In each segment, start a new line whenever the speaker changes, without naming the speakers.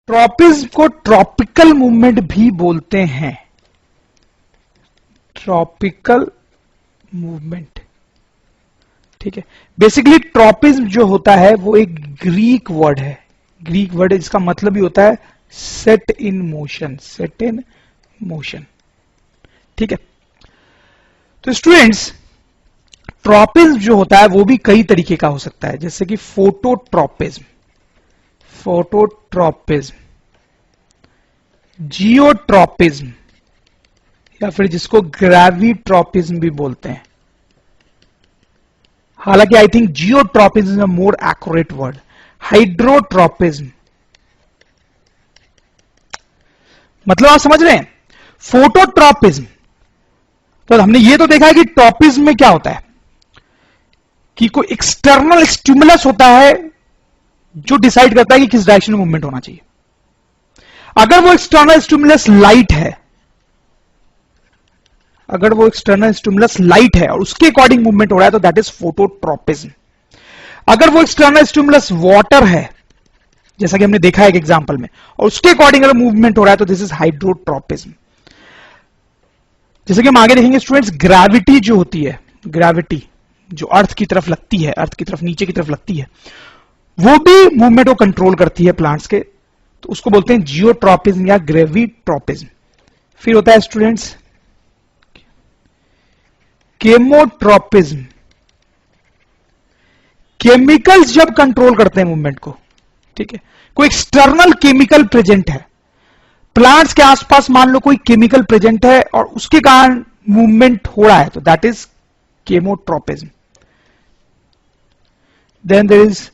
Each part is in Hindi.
ट्रॉपिज्म को ट्रॉपिकल मूवमेंट भी बोलते हैं, ट्रॉपिकल मूवमेंट। ठीक है, बेसिकली ट्रॉपिज्म जो होता है वो एक ग्रीक वर्ड है, ग्रीक वर्ड है जिसका मतलब ही होता है set in motion, set in motion. ठीक है, तो स्टूडेंट्स ट्रॉपिज्म जो होता है वो भी कई तरीके का हो सकता है, जैसे कि फोटोट्रॉपिज्म, फोटोट्रॉपिज्म, जियोट्रॉपिज्म, या फिर जिसको ग्रेविट्रॉपिज्म भी बोलते हैं। हालांकि I think geotropism is a more accurate word. Hydrotropism, मतलब आप समझ रहे हैं। फोटोट्रॉपिज्म, तो हमने ये तो देखा है कि ट्रॉपिज्म में क्या होता है कि कोई एक्सटर्नल स्टिमुलस होता है जो डिसाइड करता है कि किस डायरेक्शन में मूवमेंट होना चाहिए। अगर वो एक्सटर्नल स्टिमुलस लाइट है, अगर वो एक्सटर्नल स्टिमुलस लाइट है और उसके अकॉर्डिंग मूवमेंट हो रहा है तो दैट इज फोटोट्रॉपिज्म। अगर वो एक्सटर्नल स्टिमुलस वाटर है, जैसा कि हमने देखा है एक एग्जांपल में, और उसके अकॉर्डिंग अगर मूवमेंट हो रहा है तो दिस इज हाइड्रोट्रॉपिज्म। जैसे कि हम आगे देखेंगे स्टूडेंट्स, ग्रेविटी जो होती है, ग्रेविटी जो अर्थ की तरफ लगती है, अर्थ की तरफ नीचे की तरफ लगती है, वो भी मूवमेंट को कंट्रोल करती है प्लांट्स के, तो उसको बोलते हैं जियोट्रॉपिज्म या ग्रेविट्रॉपिज्म। फिर होता है स्टूडेंट्स केमोट्रॉपिज्म, केमिकल्स जब कंट्रोल करते हैं मूवमेंट को। ठीक है, कोई एक्सटर्नल केमिकल प्रेजेंट है प्लांट्स के आसपास, मान लो कोई केमिकल प्रेजेंट है और उसके कारण मूवमेंट हो रहा है तो that is chemotropism. Then there is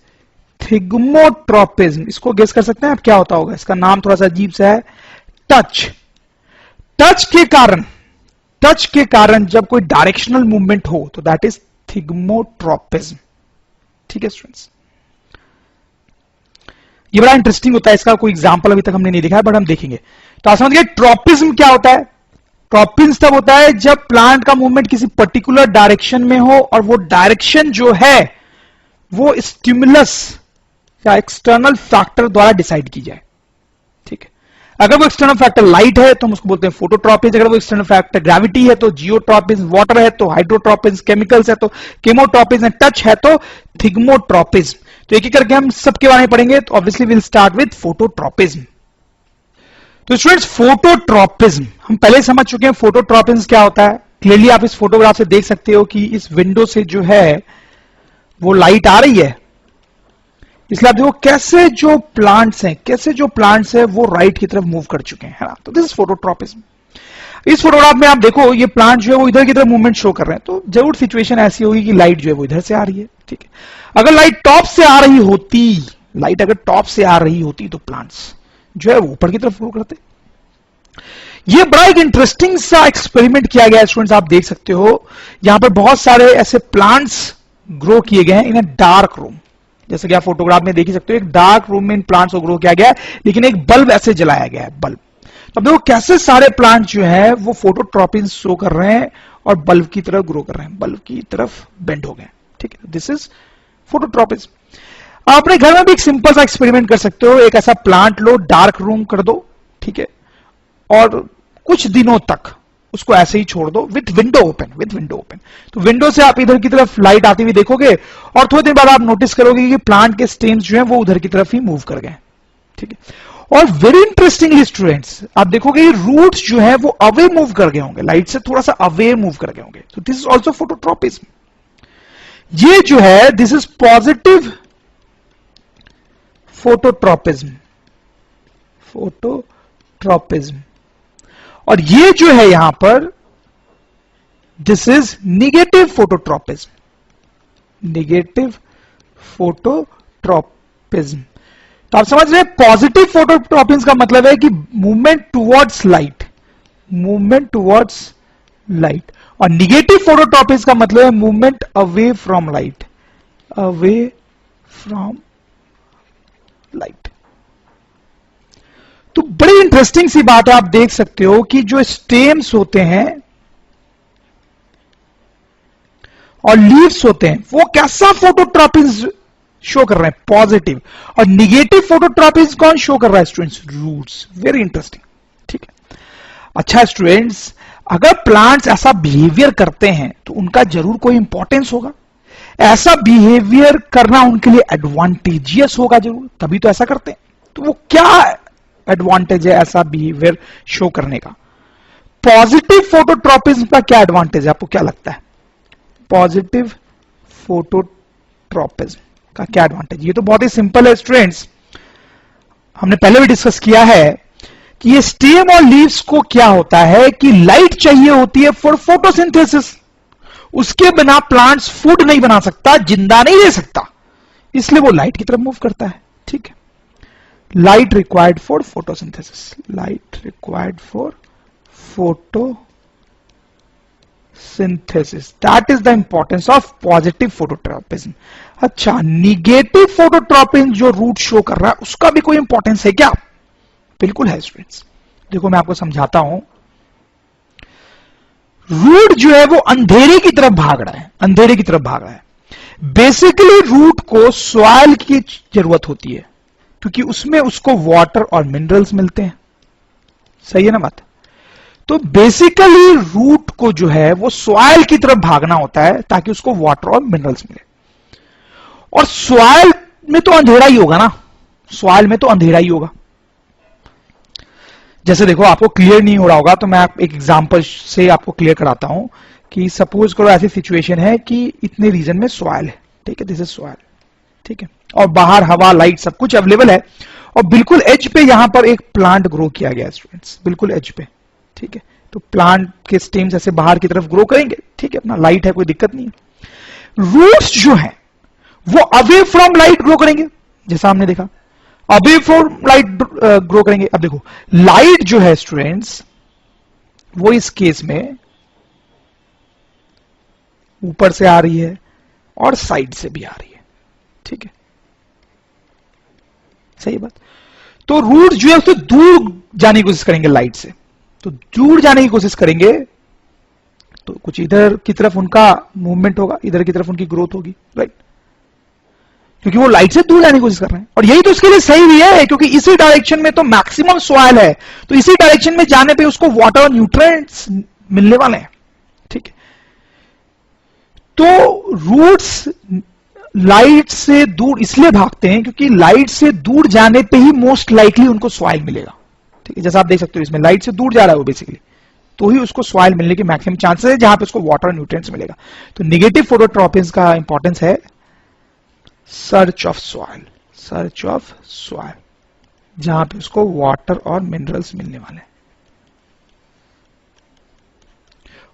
thigmotropism. इसको गेस कर सकते हैं आप क्या होता होगा, इसका नाम थोड़ा सा अजीब सा है, टच। टच के कारण जब कोई डायरेक्शनल मूवमेंट हो तो दैट इज थिग्मोट्रॉपिज्म। ठीक है स्टूडेंट्स, ये बड़ा इंटरेस्टिंग होता है, इसका कोई एग्जांपल अभी तक हमने नहीं देखा है बट हम देखेंगे। तो आप समझ गए ट्रॉपिज्म क्या होता है। ट्रॉपिज्म तब होता है जब प्लांट का मूवमेंट किसी पर्टिकुलर डायरेक्शन में हो और वो डायरेक्शन जो है वो स्टिमुलस या एक्सटर्नल फैक्टर द्वारा डिसाइड की जाए। ठीक है, अगर वो एक्सटर्नल फैक्टर लाइट है तो हम उसको बोलते हैं फोटोट्रॉपिज्म, अगर वो एक्सटर्नल फैक्टर ग्रेविटी है तो जियोट्रॉपिज्म, वाटर है तो हाइड्रोट्रॉपिज्म, केमिकल्स है तो केमोट्रॉपिज्म, टच है तो थिग्मोट्रॉपिज्म। तो एक एक करके हम सबके बारे में पढ़ेंगे। तो obviously will start with phototropism. तो स्टूडेंट्स फोटोट्रॉपिज्म हम पहले समझ चुके हैं, फोटोट्रॉपिज्म क्या होता है। क्लियरली आप इस फोटोग्राफ से देख सकते हो कि इस विंडो से जो है वो लाइट आ रही है, इसलिए आप देखो कैसे जो प्लांट्स हैं वो राइट की तरफ मूव कर चुके हैं, है ना। तो दिस इज फोटोट्रॉपिज्म। इस फोटोग्राफ में आप देखो ये प्लांट जो है वो इधर की तरफ मूवमेंट शो कर रहे हैं, तो जरूर सिचुएशन ऐसी होगी कि लाइट जो है वो इधर से आ रही है। ठीक है, अगर लाइट टॉप से आ रही होती, तो प्लांट्स जो है वो ऊपर की तरफ ग्रो करते। ये बड़ा एक इंटरेस्टिंग सा एक्सपेरिमेंट किया गया है स्टूडेंट्स, आप देख सकते हो यहां पर बहुत सारे ऐसे प्लांट्स ग्रो किए गए हैं इन ए डार्क रूम। जैसे कि आप फोटोग्राफ में देख ही सकते हो, एक डार्क रूम में इन प्लांट्स को ग्रो किया गया है, लेकिन एक बल्ब ऐसे जलाया गया है, बल्ब। तो देखो कैसे सारे प्लांट जो है वो फोटोट्रॉपिज्म शो कर रहे हैं और बल्ब की तरफ ग्रो कर रहे हैं, बल्ब की तरफ बेंड हो गए। ठीक है, दिस इज फोटोट्रॉपिज्म। आप अपने घर में भी एक सिंपल सा एक्सपेरिमेंट कर सकते हो। एक ऐसा प्लांट लो, डार्क रूम कर दो, ठीक है, और कुछ दिनों तक उसको ऐसे ही छोड़ दो विथ विंडो ओपन। तो विंडो से आप इधर की तरफ लाइट आती हुई देखोगे और थोड़ी देर बाद आप नोटिस करोगे कि प्लांट के स्टेम्स जो हैं वो उधर की तरफ ही मूव कर गए। ठीक है, और वेरी इंटरेस्टिंगली स्टूडेंट्स आप देखोगे ये रूट्स जो है वो अवे मूव कर गए होंगे, लाइट से थोड़ा सा अवे मूव कर गए होंगे। तो दिस इज ऑल्सो फोटोट्रॉपिज्म। ये जो है दिस इज पॉजिटिव फोटोट्रॉपिज्म, और ये जो है यहां पर दिस इज निगेटिव फोटोट्रॉपिज्म, तो आप समझ रहे हैं पॉजिटिव फोटोट्रॉपिज्म का मतलब है कि मूवमेंट टुवर्ड्स लाइट, और निगेटिव फोटोट्रॉपिज्म का मतलब है मूवमेंट अवे फ्रॉम लाइट, तो बड़ी इंटरेस्टिंग सी बात है, आप देख सकते हो कि जो स्टेम्स होते हैं और लीव्स होते हैं वो कैसा फोटोट्रॉपिज्म शो कर रहे हैं पॉजिटिव, और निगेटिव फोटोट्रॉपिज्म कौन शो कर रहा है स्टूडेंट्स? रूट्स। वेरी इंटरेस्टिंग, ठीक है। अच्छा स्टूडेंट्स, अगर प्लांट्स ऐसा बिहेवियर करते हैं तो उनका जरूर कोई इंपॉर्टेंस होगा, ऐसा बिहेवियर करना उनके लिए एडवांटेजियस होगा जरूर, तभी तो ऐसा करते हैं। तो वो क्या एडवांटेज है ऐसा बिहेवियर शो करने का? पॉजिटिव फोटोट्रॉपिज्म का क्या एडवांटेज है, आपको क्या लगता है? पॉजिटिव फोटोट्रॉपिज्म का क्या एडवांटेज? ये तो बहुत ही सिंपल है स्टूडेंट्स, हमने पहले भी डिस्कस किया है कि ये स्टेम और लीव्स को क्या होता है कि लाइट चाहिए होती है फॉर फोटोसिंथेसिस। उसके बिना प्लांट्स फूड नहीं बना सकता, जिंदा नहीं रह सकता, इसलिए वो लाइट की तरफ मूव करता है, ठीक है। Light required for photosynthesis, light required for photosynthesis, that is the importance of positive phototropism। अच्छा, निगेटिव फोटोट्रॉपिज्म जो रूट शो कर रहा है उसका भी कोई इंपॉर्टेंस है क्या? बिल्कुल है स्टूडेंट्स, देखो मैं आपको समझाता हूं। रूट जो है वो अंधेरे की तरफ भाग रहा है, अंधेरे की तरफ भाग रहा है। बेसिकली रूट को सॉइल की जरूरत होती है क्योंकि उसमें उसको वाटर और मिनरल्स मिलते हैं, सही है ना बात? तो बेसिकली रूट को जो है वो सॉइल की तरफ भागना होता है ताकि उसको वाटर और मिनरल्स मिले। और सॉइल में तो अंधेरा ही होगा ना, सॉइल में तो अंधेरा ही होगा। जैसे देखो, आपको क्लियर नहीं हो रहा होगा तो मैं एक एग्जांपल से आपको क्लियर कराता हूं कि सपोज करो ऐसी सिचुएशन है कि इतने रीजन में सॉइल है, ठीक है, दिस इज सॉइल, ठीक है, और बाहर हवा, लाइट सब कुछ अवेलेबल है, और बिल्कुल एज पे यहां पर एक प्लांट ग्रो किया गया है स्टूडेंट्स, बिल्कुल एज पे, ठीक है। तो प्लांट के स्टेम्स ऐसे बाहर की तरफ ग्रो करेंगे, ठीक है, अपना लाइट है, कोई दिक्कत नहीं है। रूट्स जो है वो अवे फ्रॉम लाइट ग्रो करेंगे, जैसा हमने देखा, अवे फ्रॉम लाइट ग्रो करेंगे। अब देखो, लाइट जो है स्टूडेंट्स वो इस केस में ऊपर से आ रही है और साइड से भी आ रही है, ठीक है, सही बात। तो रूट जो है उससे दूर जाने की कोशिश करेंगे लाइट से, तो दूर जाने की कोशिश करेंगे तो कुछ इधर की तरफ उनका मूवमेंट होगा, इधर की तरफ उनकी ग्रोथ होगी, राइट, क्योंकि वो लाइट से दूर जाने की कोशिश कर रहे हैं। और यही तो इसके लिए सही भी है क्योंकि इसी डायरेक्शन में तो मैक्सिमम सॉइल है, तो इसी डायरेक्शन में जाने पे उसको वाटर और न्यूट्रिएंट्स मिलने वाले हैं, ठीक है। तो रूट्स लाइट से दूर इसलिए भागते हैं क्योंकि लाइट से दूर जाने पे ही मोस्ट लाइकली उनको सॉइल मिलेगा, ठीक है। जैसा आप देख सकते हो इसमें लाइट से दूर जा रहा है वो बेसिकली, तो ही उसको सॉइल मिलने के मैक्सिमम चांसेस है जहां पे उसको वाटर और न्यूट्रिएंट्स मिलेगा। तो नेगेटिव फोटोट्रॉपिज्म का इंपॉर्टेंस है search of soil, search of soil, जहां पे उसको वाटर और मिनरल्स मिलने वाले हैं।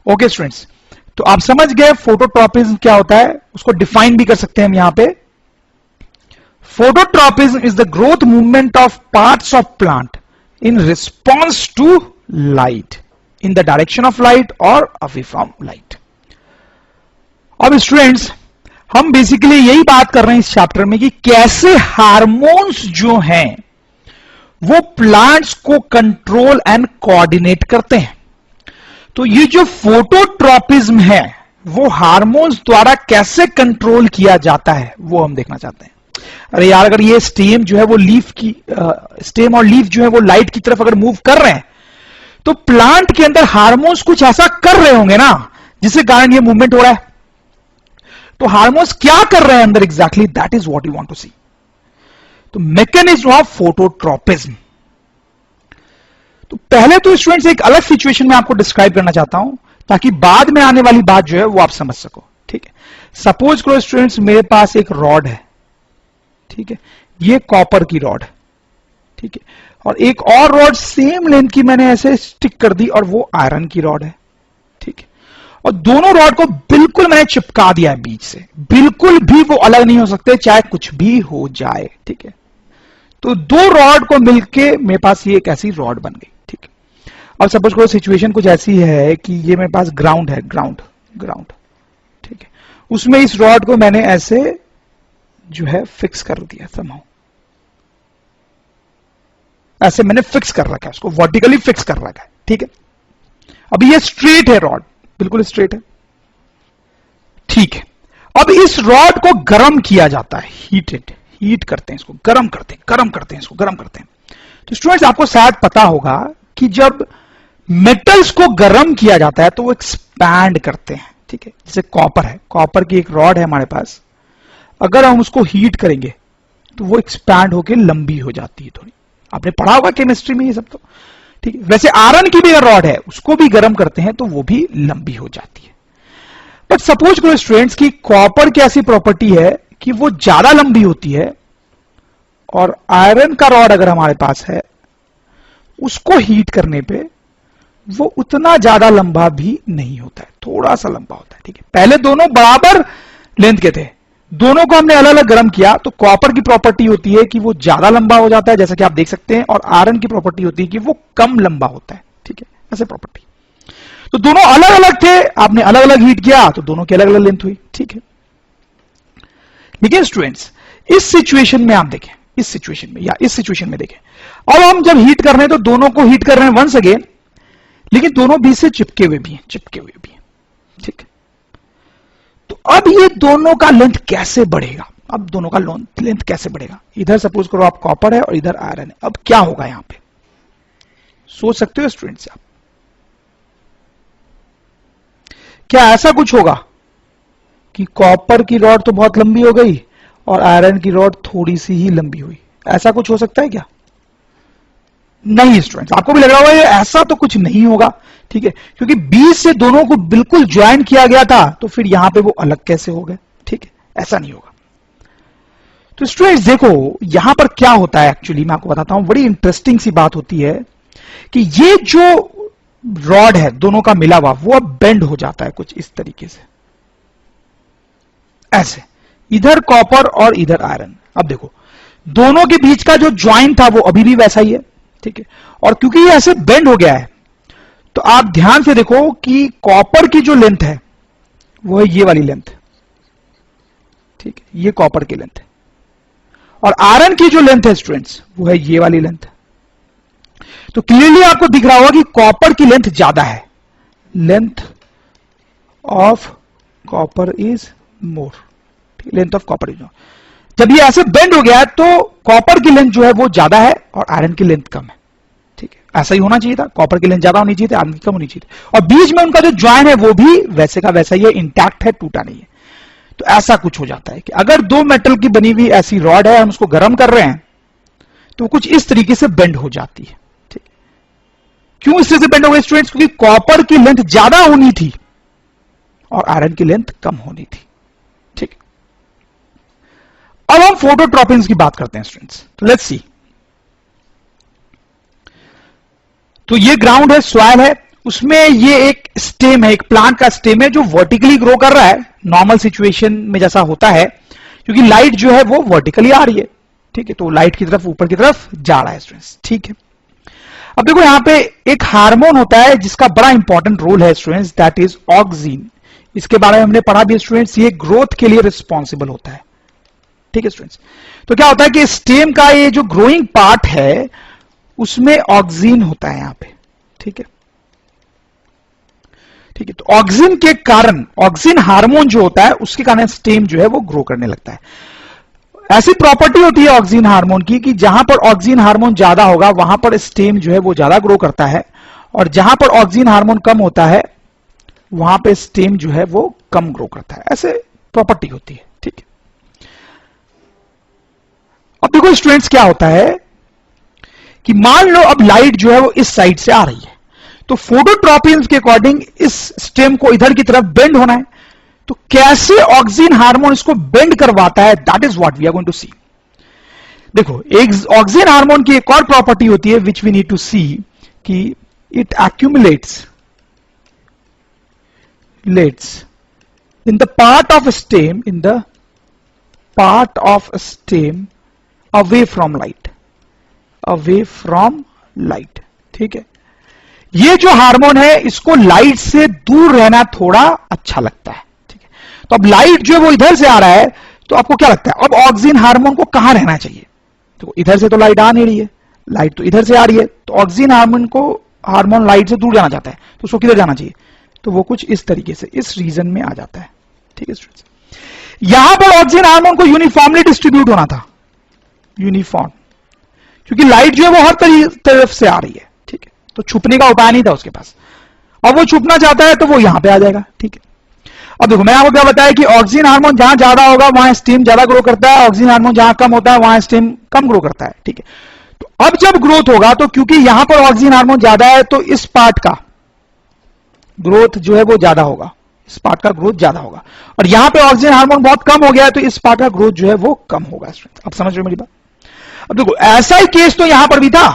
ओके स्टूडेंट्स, तो आप समझ गए फोटोट्रॉपिज्म क्या होता है, उसको डिफाइन भी कर सकते हैं हम यहां पे। Phototropism is the growth movement of parts of plant in response to light, in the direction of light और अवे फ्रॉम लाइट। अब स्टूडेंट्स, हम बेसिकली यही बात कर रहे हैं इस चैप्टर में कि कैसे हार्मोन्स जो हैं वो प्लांट्स को कंट्रोल एंड कोऑर्डिनेट करते हैं। तो ये जो फोटोट्रॉपिज्म है वो हार्मोन्स द्वारा कैसे कंट्रोल किया जाता है वो हम देखना चाहते हैं। अरे यार, अगर ये स्टेम जो है वो लीफ की स्टेम और लीफ जो है वो लाइट की तरफ अगर मूव कर रहे हैं तो प्लांट के अंदर हार्मोन्स कुछ ऐसा कर रहे होंगे ना जिसके कारण ये मूवमेंट हो रहा है। तो हार्मोन्स क्या कर रहे हैं अंदर exactly, that is what you want to see. तो मैकेनिज्म ऑफ फोटोट्रॉपिज्म, तो पहले तो स्टूडेंट्स एक अलग सिचुएशन में आपको डिस्क्राइब करना चाहता हूं ताकि बाद में आने वाली बात जो है वो आप समझ सको, ठीक है। सपोज करो स्टूडेंट्स मेरे पास एक रॉड है, ठीक है, ये कॉपर की रॉड है, ठीक है, और एक और रॉड सेम लेंथ की मैंने ऐसे स्टिक कर दी और वो आयरन की रॉड है, ठीक है, और दोनों रॉड को बिल्कुल मैंने चिपका दिया है बीच से, बिल्कुल भी वो अलग नहीं हो सकते चाहे कुछ भी हो जाए, ठीक है। तो दो रॉड को मिलके मेरे पास ये एक ऐसी रॉड बन गई, ठीक है। अब सपोज करो सिचुएशन कुछ ऐसी है कि ये मेरे पास ग्राउंड है, ग्राउंड, ठीक है, उसमें इस रॉड को मैंने ऐसे जो है फिक्स कर दिया, समहाउ ऐसे मैंने फिक्स कर रखा है, उसको वर्टिकली फिक्स कर रखा है, ठीक है। अभी ये स्ट्रेट है रॉड, बिल्कुल स्ट्रेट है, ठीक है। अब इस रॉड को गर्म किया जाता है, हीट करते हैं इसको, गर्म करते हैं इसको, गर्म करते हैं। तो स्टूडेंट्स आपको शायद पता होगा कि जब मेटल्स को गर्म किया जाता है तो वो एक्सपैंड करते हैं, ठीक है। जैसे कॉपर है, कॉपर की एक रॉड है हमारे पास, अगर हम उसको हीट करेंगे तो वो एक्सपैंड होकर लंबी हो जाती है थोड़ी, आपने पढ़ा होगा केमिस्ट्री में ये सब तो, ठीक है। वैसे आयरन की भी रॉड है, उसको भी गर्म करते हैं तो वो भी लंबी हो जाती है। बट सपोज करो स्टूडेंट्स की कॉपर की ऐसी प्रॉपर्टी है कि वो ज्यादा लंबी होती है, और आयरन का रॉड अगर हमारे पास है उसको हीट करने पे वो उतना ज्यादा लंबा भी नहीं होता है, थोड़ा सा लंबा होता है, ठीक है। पहले दोनों बराबर लेंथ के थे, दोनों को हमने अलग अलग गर्म किया, तो कॉपर की प्रॉपर्टी होती है कि वो ज्यादा लंबा हो जाता है जैसा कि आप देख सकते हैं, और आयरन की प्रॉपर्टी होती है कि वो कम लंबा होता है, ठीक है, ऐसे प्रॉपर्टी। तो दोनों अलग अलग थे, आपने अलग अलग हीट किया तो दोनों की अलग अलग लेंथ हुई, ठीक है। लेकिन स्टूडेंट्स इस सिचुएशन में आप देखें, इस सिचुएशन में या इस सिचुएशन में देखें, अब हम जब हीट कर रहे हैं तो दोनों को हीट कर रहे हैं वंस अगेन, लेकिन दोनों बीच से चिपके हुए भी हैं, ठीक है। तो अब ये दोनों का लेंथ कैसे बढ़ेगा, अब दोनों का लेंथ कैसे बढ़ेगा? इधर सपोज करो आप कॉपर है और इधर आयरन है, अब क्या होगा यहां पे, सोच सकते हो स्टूडेंट्स आप? क्या ऐसा कुछ होगा कि कॉपर की रॉड तो बहुत लंबी हो गई और आयरन की रॉड थोड़ी सी ही लंबी हुई? ऐसा कुछ हो सकता है क्या? नहीं स्टूडेंट्स, आपको भी लग रहा होगा ये ऐसा तो कुछ नहीं होगा, ठीक है, क्योंकि बीच से दोनों को बिल्कुल ज्वाइन किया गया था, तो फिर यहां पे वो अलग कैसे हो गए, ठीक है, ऐसा नहीं होगा। तो स्टूडेंट्स देखो यहां पर क्या होता है, एक्चुअली मैं आपको बताता हूं, बड़ी इंटरेस्टिंग सी बात होती है कि ये जो रॉड है दोनों का मिला हुआ वो अब बेंड हो जाता है कुछ इस तरीके से, ऐसे, इधर कॉपर और इधर आयरन। अब देखो दोनों के बीच का जो ज्वाइन था वो अभी भी वैसा ही है, ठीक है, और क्योंकि ये ऐसे बेंड हो गया है तो आप ध्यान से देखो कि कॉपर की जो लेंथ है वो है ये वाली लेंथ, ठीक है, ये कॉपर की लेंथ है, और आयरन की जो लेंथ है स्टूडेंट्स वो है ये वाली लेंथ। तो क्लियरली आपको दिख रहा होगा कि कॉपर की लेंथ ज्यादा है, length of copper is more, length of copper is more. जब ये ऐसे बेंड हो गया है तो कॉपर की लेंथ जो है वो ज्यादा है और आयरन की लेंथ कम है, ठीक है, ऐसा ही होना चाहिए था, कॉपर की लेंथ ज्यादा होनी चाहिए थी, आयरन की कम होनी चाहिए थी, और बीच में उनका जो ज्वाइन है वो भी वैसे का वैसा ही है, इंटैक्ट है, टूटा नहीं है। तो ऐसा कुछ हो जाता है कि अगर दो मेटल की बनी हुई ऐसी रॉड है, हम उसको गर्म कर रहे हैं तो कुछ इस तरीके से बेंड हो जाती है, ठीक। क्यों इस तरह से बेंड हो गई स्टूडेंट्स? क्योंकि कॉपर की लेंथ ज्यादा होनी थी और आयरन की लेंथ कम होनी थी, ठीक। अब हम फोटोट्रॉपिन्स की बात करते हैं स्टूडेंट्स, तो लेट्स सी। तो ये ग्राउंड है, सॉइल है, उसमें ये एक स्टेम है, एक प्लांट का स्टेम है जो वर्टिकली ग्रो कर रहा है, नॉर्मल सिचुएशन में जैसा होता है, क्योंकि लाइट जो है वो वर्टिकली आ रही है, ठीक है, तो लाइट की तरफ ऊपर की तरफ जा रहा है स्टूडेंट्स, ठीक है। अब देखो यहां पे एक हार्मोन होता है जिसका बड़ा इंपॉर्टेंट रोल है स्टूडेंट्स, दैट इज ऑक्सीन। इसके बारे में हमने पढ़ा भी स्टूडेंट्स, ये ग्रोथ के लिए रिस्पॉन्सिबल होता है, ठीक है स्टूडेंट्स। तो क्या होता है कि स्टेम का ये जो ग्रोइंग पार्ट है उसमें ऑक्सीन होता है यहां पे, ठीक है, ठीक है। तो ऑक्सीन के कारण, ऑक्सीन हार्मोन जो होता है उसके कारण स्टेम जो है वो ग्रो करने लगता है। ऐसी प्रॉपर्टी होती है ऑक्सीन हार्मोन की कि जहां पर ऑक्सीन हार्मोन ज्यादा होगा वहां पर स्टेम जो है वो ज्यादा ग्रो करता है, और जहां पर ऑक्सीन हार्मोन कम होता है वहां पे स्टेम जो है वो कम ग्रो करता है, ऐसे प्रॉपर्टी होती है, ठीक है। अब देखो स्टूडेंट्स क्या होता है कि मान लो अब लाइट जो है वो इस साइड से आ रही है, तो फोटोट्रॉपिन्स के अकॉर्डिंग इस स्टेम को इधर की तरफ बेंड होना है, तो कैसे ऑक्सीन हार्मोन इसको बेंड करवाता है, that is what we are going to see. देखो एक ऑक्सीन हार्मोन की एक और प्रॉपर्टी होती है विच वी नीड टू सी, कि it accumulates in the part of stem away from light, ठीक है। ये जो हार्मोन है इसको लाइट से दूर रहना थोड़ा अच्छा लगता है, ठीक है। तो अब लाइट जो है वो इधर से आ रहा है, तो आपको क्या लगता है अब ऑक्सीन हार्मोन को कहां रहना चाहिए? तो इधर से तो लाइट आ नहीं रही है, लाइट तो इधर से आ रही है, तो ऑक्सीन हार्मोन लाइट से दूर जाना चाहता है, तो उसको किधर जाना चाहिए? तो वो कुछ इस तरीके से इस रीजन में आ जाता है, ठीक है स्टूडेंट्स। यहां पर ऑक्सीजन हार्मोन को यूनिफॉर्मली डिस्ट्रीब्यूट होना था, यूनिफॉर्म, क्योंकि लाइट जो है वो हर तरफ से आ रही है, ठीक है, तो छुपने का उपाय नहीं था उसके पास। अब वो छुपना चाहता है तो वो यहां पे आ जाएगा, ठीक है। अब देखो मैंने आपको क्या बताया कि ऑक्सीजन हार्मोन जहां ज्यादा होगा वहां स्टीम ज्यादा ग्रो करता है, ऑक्सीजन हार्मोन जहां कम होता है वहां स्टीम कम ग्रो करता है, ठीक है। तो अब जब ग्रोथ होगा तो क्योंकि यहां पर ऑक्सीजन हार्मोन ज्यादा है तो इस पार्ट का ग्रोथ जो है वो ज्यादा होगा, इस पार्ट का ग्रोथ ज्यादा होगा, और यहां पे ऑक्सीजन हार्मोन बहुत कम हो गया है तो इस पार्ट का ग्रोथ जो है वो कम होगा। अब समझ रहे हो मेरी बात? अब देखो ऐसा ही केस तो यहां पर भी था,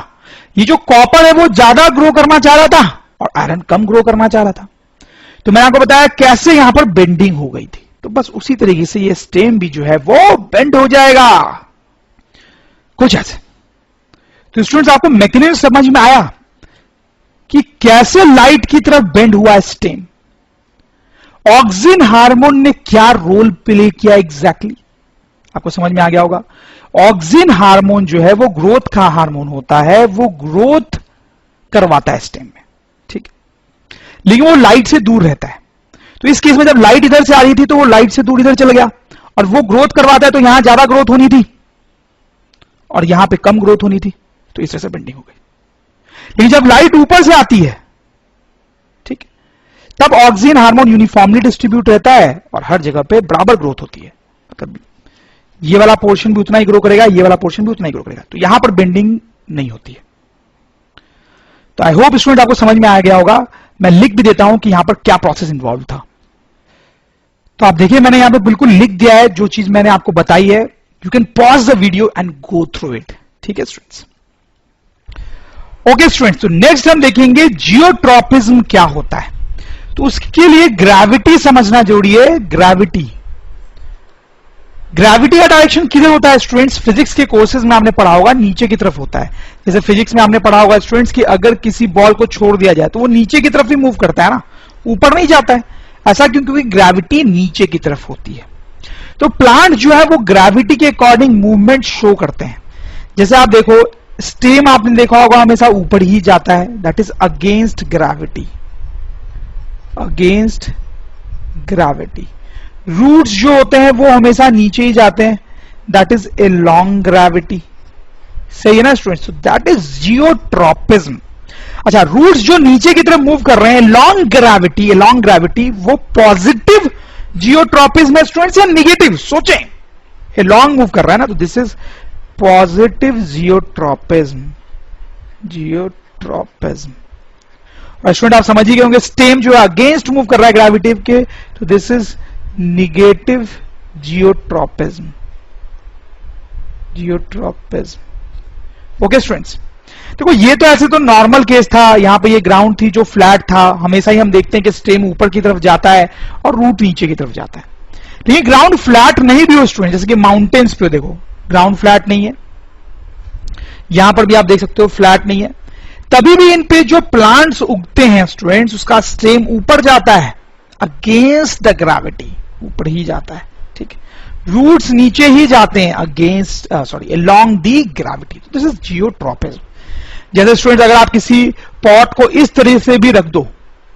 ये जो कॉपर है वो ज्यादा ग्रो करना चाह रहा था और आयरन कम ग्रो करना चाह रहा था, तो मैंने आपको बताया कैसे यहां पर बेंडिंग हो गई थी, तो बस उसी तरीके से ये स्टेम भी जो है वो बेंड हो जाएगा कुछ ऐसे। तो स्टूडेंट्स आपको मैकेनिज्म समझ में आया कि कैसे लाइट की तरफ बेंड हुआ स्टेम, ऑक्सीजन हार्मोन ने क्या रोल प्ले किया एग्जैक्टली, आपको समझ में आ गया होगा। ऑक्सीजन हार्मोन जो है वो ग्रोथ का हार्मोन होता है, वो ग्रोथ करवाता है स्टेम में, ठीक है, लेकिन वो लाइट से दूर रहता है। तो इस केस में जब लाइट इधर से आ रही थी तो वो लाइट से दूर इधर चला गया, और वो ग्रोथ करवाता है तो यहां ज्यादा ग्रोथ होनी थी और यहां पे कम ग्रोथ होनी थी, तो इस तरह से बेंडिंग हो गई। लेकिन जब लाइट ऊपर से आती है, ठीक, तब ऑक्सीजन हार्मोन यूनिफॉर्मली डिस्ट्रीब्यूट रहता है और हर जगह पे बराबर ग्रोथ होती है, मतलब ये वाला पोर्शन भी उतना ही ग्रो करेगा, ये वाला पोर्शन भी उतना ही ग्रो करेगा, तो यहां पर बेंडिंग नहीं होती है। तो आई होप स्टूडेंट आपको समझ में आ गया होगा। मैं लिख भी देता हूं कि यहां पर क्या प्रोसेस इंवॉल्व था। तो आप देखिए मैंने यहां पे बिल्कुल लिख दिया है जो चीज मैंने आपको बताई है। You can pause the video and go through it, ठीक है स्टूडेंट्स। ओके स्टूडेंट्स, तो नेक्स्ट हम देखेंगे जियोट्रॉपिज्म क्या होता है। तो उसके लिए ग्रेविटी समझना जरूरी है। ग्रेविटी का डायरेक्शन किधर होता है स्टूडेंट्स? फिजिक्स के कोर्सेज में आपने पढ़ा होगा नीचे की तरफ होता है। जैसे फिजिक्स में आपने पढ़ा होगा स्टूडेंट्स कि अगर किसी बॉल को छोड़ दिया जाए तो वो नीचे की तरफ ही मूव करता है ना, ऊपर नहीं जाता है। ऐसा क्यों? क्योंकि ग्रेविटी नीचे की तरफ होती है। तो प्लांट जो है वो ग्रेविटी के अकॉर्डिंग मूवमेंट शो करते हैं। जैसे आप देखो स्टेम आपने देखा होगा हमेशा ऊपर ही जाता है, that is against gravity, against gravity. Roots जो होते हैं वो हमेशा नीचे ही जाते हैं, that is along gravity. सही है ना स्टूडेंट्स? That is geotropism. अच्छा, रूट्स जो नीचे की तरफ मूव कर रहे हैं लॉन्ग ग्रेविटी, वो पॉजिटिव जियोट्रॉपिज्म है स्टूडेंट्स या निगेटिव? सोचें, ये लॉन्ग मूव कर रहा है ना, तो दिस इज पॉजिटिव जियोट्रॉपिज्म। और स्टूडेंट आप समझ ही गए होंगे स्टेम जो है अगेंस्ट मूव कर रहा है ग्रेविटी के, तो this is negative geotropism. Okay students, देखो ये तो ऐसे तो नॉर्मल केस था, यहां पे ये ग्राउंड थी जो फ्लैट था। हमेशा ही हम देखते हैं कि स्टेम ऊपर की तरफ जाता है और रूट नीचे की तरफ जाता है। लेकिन ग्राउंड फ्लैट नहीं भी हो स्टूडेंट, जैसे कि माउंटेन्स पे देखो ग्राउंड फ्लैट नहीं है, यहां पर भी आप देख सकते हो फ्लैट नहीं है, तभी भी इन पे जो प्लांट्स उगते हैं स्टूडेंट्स उसका स्टेम ऊपर जाता है अगेंस्ट द ग्रेविटी, ऊपर ही जाता है, ठीक है। रूट्स नीचे ही जाते हैं against along the gravity. This is geotropism. जैसे स्टूडेंट अगर आप किसी पॉट को इस तरह से भी रख दो,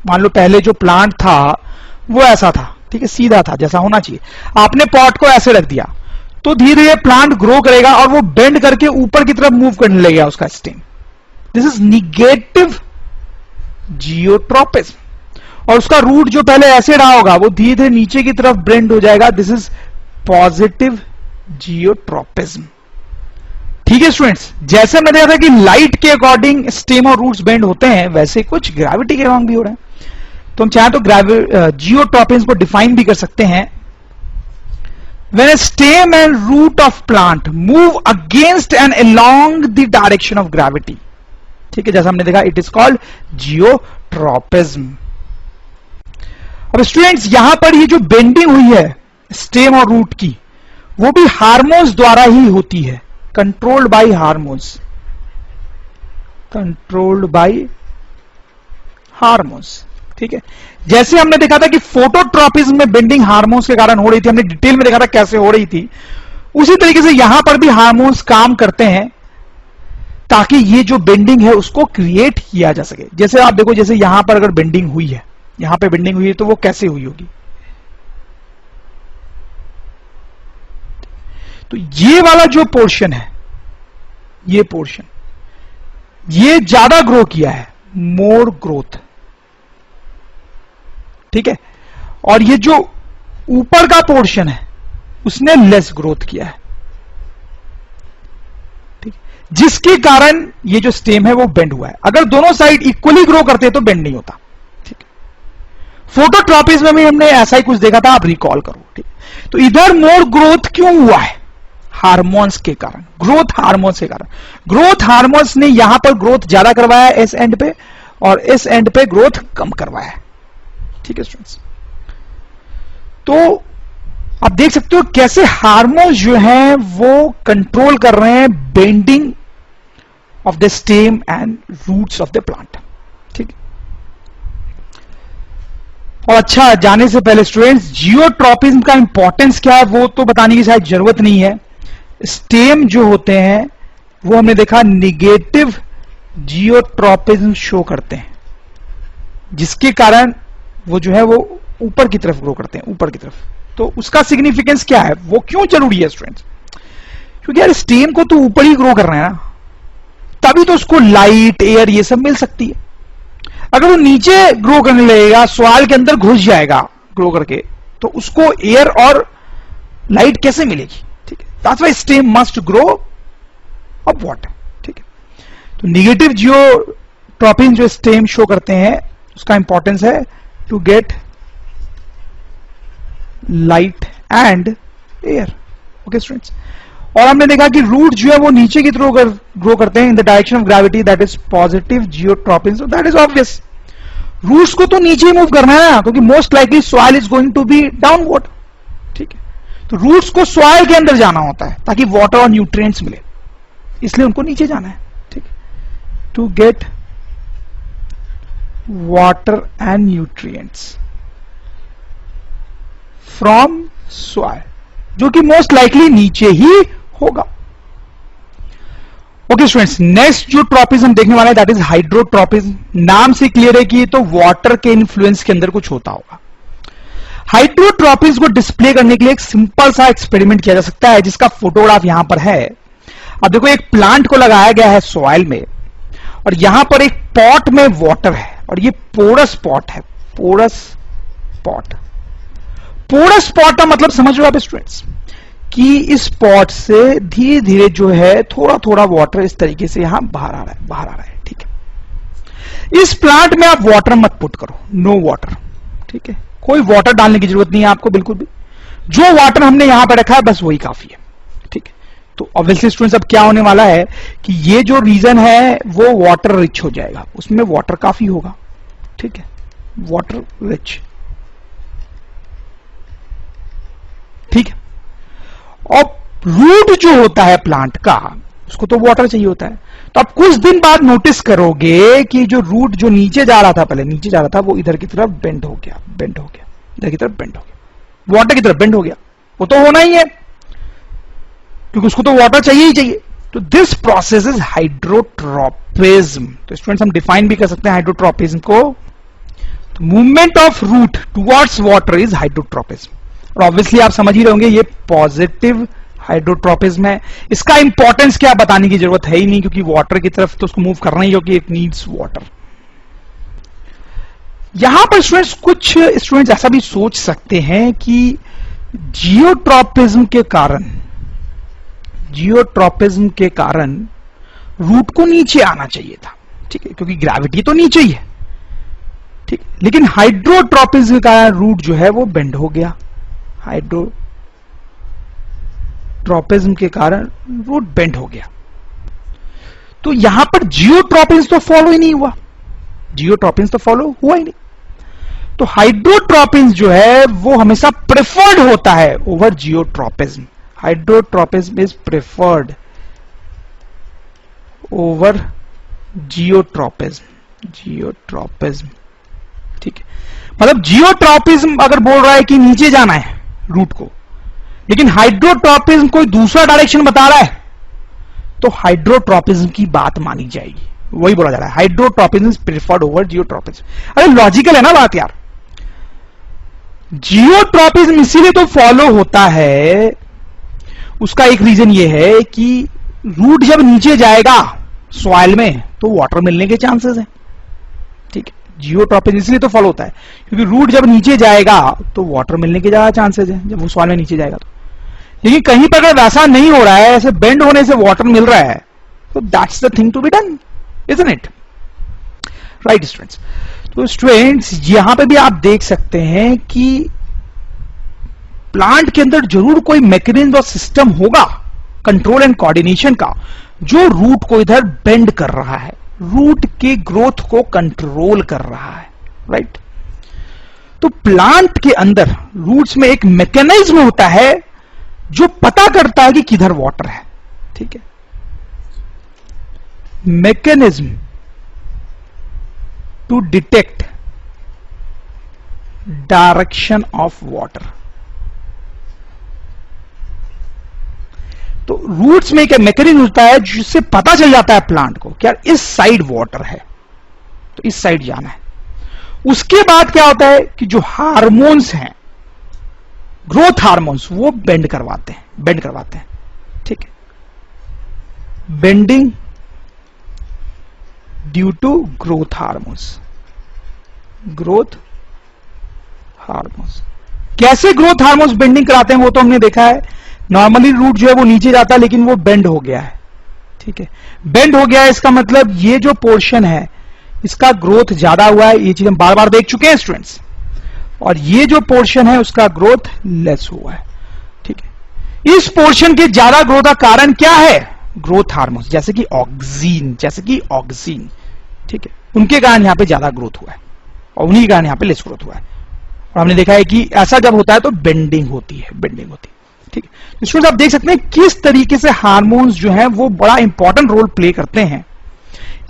मान लो पहले जो प्लांट था वो ऐसा था, ठीक है, सीधा था जैसा होना चाहिए, आपने पॉट को ऐसे रख दिया तो धीरे धीरे प्लांट ग्रो करेगा और वो बेंड करके ऊपर की तरफ मूव करने लगेगा उसका stem. This is negative geotropism. और उसका रूट जो पहले ऐसे रहा होगा वो धीरे धीरे नीचे की तरफ बेंड हो जाएगा, दिस इज पॉजिटिव जियोट्रॉपिज्म। ठीक है स्टूडेंट्स, जैसे मैंने देखा था कि लाइट के अकॉर्डिंग स्टेम और रूट्स बेंड होते हैं, वैसे कुछ ग्रेविटी के अकॉर्डिंग भी हो रहा है। तो हम चाहें तो जियोट्रॉपिज्म को डिफाइन भी कर सकते हैं। When a stem and root of plant move against and along the direction of gravity, ठीक है, जैसा हमने देखा इट इज कॉल्ड जियोट्रॉपिज्म। अब स्टूडेंट्स यहां पर ये जो बेंडिंग हुई है स्टेम और रूट की, वो भी हार्मोन्स द्वारा ही होती है, कंट्रोल्ड बाय हार्मोन्स, ठीक है। जैसे हमने देखा था कि फोटोट्रॉपिज्म में बेंडिंग हार्मोन्स के कारण हो रही थी, हमने डिटेल में देखा था कैसे हो रही थी, उसी तरीके से यहां पर भी हार्मोन्स काम करते हैं ताकि ये जो बेंडिंग है उसको क्रिएट किया जा सके। जैसे आप देखो, जैसे यहां पर अगर बेंडिंग हुई है, यहां पे बेंडिंग हुई है तो वो कैसे हुई होगी? तो ये वाला जो पोर्शन है, ये पोर्शन, ये ज्यादा ग्रो किया है, मोर ग्रोथ, ठीक है, और ये जो ऊपर का पोर्शन है उसने लेस ग्रोथ किया है, ठीक, जिसके कारण ये जो स्टेम है वो बेंड हुआ है। अगर दोनों साइड इक्वली ग्रो करते तो बेंड नहीं होता, ठीक। फोटोट्रॉपिज्म में भी हमने ऐसा ही कुछ देखा था, आप रिकॉल करो, ठीक। तो इधर मोर ग्रोथ क्यों हुआ है? हार्मोन्स के कारण, ग्रोथ हार्मोन्स के कारण। ग्रोथ हार्मोन्स ने यहां पर ग्रोथ ज्यादा करवाया है इस एंड पे, और इस एंड पे ग्रोथ कम करवाया है, ठीक है स्टूडेंट्स। तो आप देख सकते हो कैसे हार्मोन्स जो हैं वो कंट्रोल कर रहे हैं bending of the stem and roots of the plant, ठीक। और अच्छा, जाने से पहले स्टूडेंट्स, जियोट्रॉपिज्म का इंपॉर्टेंस क्या है वो तो बताने की शायद जरूरत नहीं है। स्टेम जो होते हैं वो हमने देखा निगेटिव जियोट्रॉपिज्म शो करते हैं, जिसके कारण वो जो है वो ऊपर की तरफ ग्रो करते हैं, ऊपर की तरफ। तो उसका सिग्निफिकेंस क्या है, वो क्यों जरूरी है स्टूडेंट्स? क्योंकि यार स्टेम को तो ऊपर ही ग्रो कर रहे हैं ना, तभी तो उसको लाइट, एयर, ये सब मिल सकती है। अगर वो नीचे ग्रो करने लगेगा, सॉइल के अंदर घुस जाएगा ग्रो करके, तो उसको एयर और लाइट कैसे मिलेगी, ठीक है। That's why stem must grow upward, ठीक है। तो निगेटिव जियोट्रॉपिन जो स्टेम शो करते हैं उसका इंपॉर्टेंस है to get light and air, okay students. और हमने देखा कि रूट जो है वो नीचे की तरफ ग्रो करते हैं in the direction of gravity, that is positive geotropism. So that is obvious, roots को तो नीचे ही मूव करना है ना, क्योंकि most likely soil is going to be downward, ठीक है। तो रूट्स को सॉइल के अंदर जाना होता है ताकि वाटर और न्यूट्रिएंट्स मिले, इसलिए उनको नीचे जाना है, ठीक है, to get water and nutrients from soil, जो कि मोस्ट लाइकली नीचे ही होगा। ओके स्टूडेंट्स, नेक्स्ट जो ट्रॉपिज्म देखने वाला है दैट इज हाइड्रोट्रॉपिज्म। नाम से क्लियर है कि तो वाटर के इन्फ्लुएंस के अंदर कुछ होता होगा। हाइड्रोट्रॉपिज्म को डिस्प्ले करने के लिए एक सिंपल सा एक्सपेरिमेंट किया जा सकता है, जिसका फोटोग्राफ यहां पर है। अब देखो, एक प्लांट को लगाया गया है सॉइल में, और यहां पर एक पॉट में वाटर है, और ये पोरस पॉट है, पोरस पॉट। पोरस पॉट का मतलब समझ लो आप स्टूडेंट्स, कि इस पॉट से धीरे धीरे जो है थोड़ा थोड़ा वाटर इस तरीके से यहां बाहर आ रहा है, ठीक है। इस प्लांट में आप वाटर मत पुट करो, नो वाटर, ठीक है। कोई वाटर डालने की जरूरत नहीं है आपको, बिल्कुल भी। जो वाटर हमने यहां पर रखा है बस वही काफी है, ठीक है। तो ऑब्वियसली स्टूडेंट्स अब क्या होने वाला है कि ये जो रीजन है वो वाटर रिच हो जाएगा, उसमें वाटर काफी होगा, ठीक है, वाटर रिच, ठीक है। और रूट जो होता है प्लांट का, उसको तो वाटर चाहिए होता है। तो आप कुछ दिन बाद नोटिस करोगे कि जो रूट जो नीचे जा रहा था, पहले नीचे जा रहा था, वो इधर की तरफ बेंड हो गया, इधर की तरफ बेंड हो गया, वाटर की तरफ बेंड हो गया। वो तो होना ही है, क्योंकि उसको तो वाटर चाहिए ही चाहिए। तो दिस प्रोसेस इज हाइड्रोट्रॉपिज्म। तो स्टूडेंट्स हम डिफाइन भी कर सकते हैं हाइड्रोट्रॉपिज्म को। तो movement of root towards water is hydrotropism. और ऑब्वियसली आप समझ ही रहोगे ये पॉजिटिव हाइड्रोट्रॉपिज्म है। इसका इंपॉर्टेंस क्या बताने की जरूरत है ही नहीं, क्योंकि वाटर की तरफ तो उसको मूव करना ही होगी, इट नीड्स वाटर। यहां पर स्टूडेंट्स, कुछ स्टूडेंट्स ऐसा भी सोच सकते हैं कि जियोट्रॉपिज्म के कारण रूट को नीचे आना चाहिए था, ठीक है, क्योंकि ग्रेविटी तो नीचे ही है, ठीक। लेकिन हाइड्रोट्रॉपिज्म के कारण रूट जो है वो बेंड हो गया, हाइड्रोट्रॉपिज्म के कारण रूट बेंड हो गया। तो यहां पर जियोट्रॉपिज्म तो फॉलो ही नहीं हुआ, जियोट्रॉपिज्म तो फॉलो हुआ ही नहीं। तो हाइड्रोट्रॉपिज्म जो है वो हमेशा प्रेफर्ड होता है over geotropism. Hydrotropism is preferred over geotropism, ठीक है। मतलब जियोट्रॉपिज्म अगर बोल रहा है कि नीचे जाना है रूट को, लेकिन हाइड्रोट्रॉपिज्म कोई दूसरा डायरेक्शन बता रहा है, तो हाइड्रोट्रॉपिज्म की बात मानी जाएगी। वही बोला जा रहा है, hydrotropism is preferred over geotropism. अरे लॉजिकल है ना बात यार। जियोट्रॉपिज्म इसीलिए तो फॉलो होता है, उसका एक रीजन ये है कि रूट जब नीचे जाएगा सॉइल में तो वाटर मिलने के चांसेस है, ठीक है। जियोट्रॉपिज्म इसलिए तो फॉलो होता है क्योंकि रूट जब नीचे जाएगा तो वाटर मिलने के ज्यादा चांसेस है जब वो सॉइल में नीचे जाएगा तो। लेकिन कहीं पर अगर वैसा नहीं हो रहा है, ऐसे बेंड होने से वाटर मिल रहा है, तो that's the thing to be done, isn't it, right students. तो स्टूडेंट्स यहां पे भी आप देख सकते हैं कि प्लांट के अंदर जरूर कोई मैकेनिज्म और सिस्टम होगा कंट्रोल एंड कोऑर्डिनेशन का जो रूट को इधर बेंड कर रहा है, रूट के ग्रोथ को कंट्रोल कर रहा है, राइट। तो प्लांट के अंदर रूट्स में एक मैकेनिज्म होता है जो पता करता है कि किधर वाटर है, ठीक है। Mechanism to detect direction of water. तो रूट्स में एक मैकेनिज्म होता है जिससे पता चल जाता है प्लांट को कि यार इस साइड वाटर है तो इस साइड जाना है। उसके बाद क्या होता है कि जो हार्मोन्स हैं, ग्रोथ हार्मोन्स, वो बेंड करवाते हैं, ठीक है। Bending due to growth hormones, कैसे ग्रोथ हार्मोन्स बेंडिंग कराते हैं वो तो हमने देखा है। नॉर्मली रूट जो है वो नीचे जाता है लेकिन वो बेंड हो गया है, ठीक है। बेंड हो गया है इसका मतलब ये जो पोर्शन है इसका ग्रोथ ज्यादा हुआ है, ये चीज हम बार बार देख चुके हैं स्टूडेंट्स, और ये जो पोर्शन है उसका ग्रोथ लेस हुआ है, ठीक है। इस पोर्शन के ज्यादा ग्रोथ का कारण क्या है? ग्रोथ हार्मोन्स, जैसे कि ऑक्सीन, ठीक है, उनके कारण यहां पे ज्यादा ग्रोथ हुआ है और उन्हीं के कारण यहां पे लेस ग्रोथ हुआ है। और हमने देखा है कि ऐसा जब होता है तो बेंडिंग होती है, ठीक है। तो स्टूडेंट्स आप देख सकते हैं किस तरीके से हार्मोन्स जो हैं वो बड़ा इंपॉर्टेंट रोल प्ले करते हैं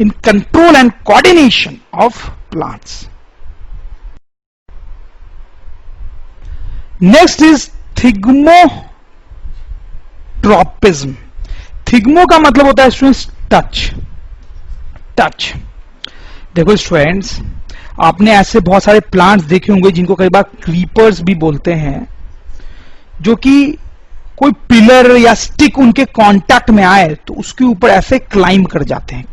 in control and coordination of plants. Next is thigmotropism. Thigmo का मतलब होता है स्टूडेंट्स टच। देखो स्टूडेंट्स, आपने ऐसे बहुत सारे प्लांट्स देखे होंगे जिनको कई बार क्रीपर्स भी बोलते हैं, जो कि कोई पिलर या स्टिक उनके कांटेक्ट में आए तो उसके ऊपर ऐसे क्लाइंब कर जाते हैं,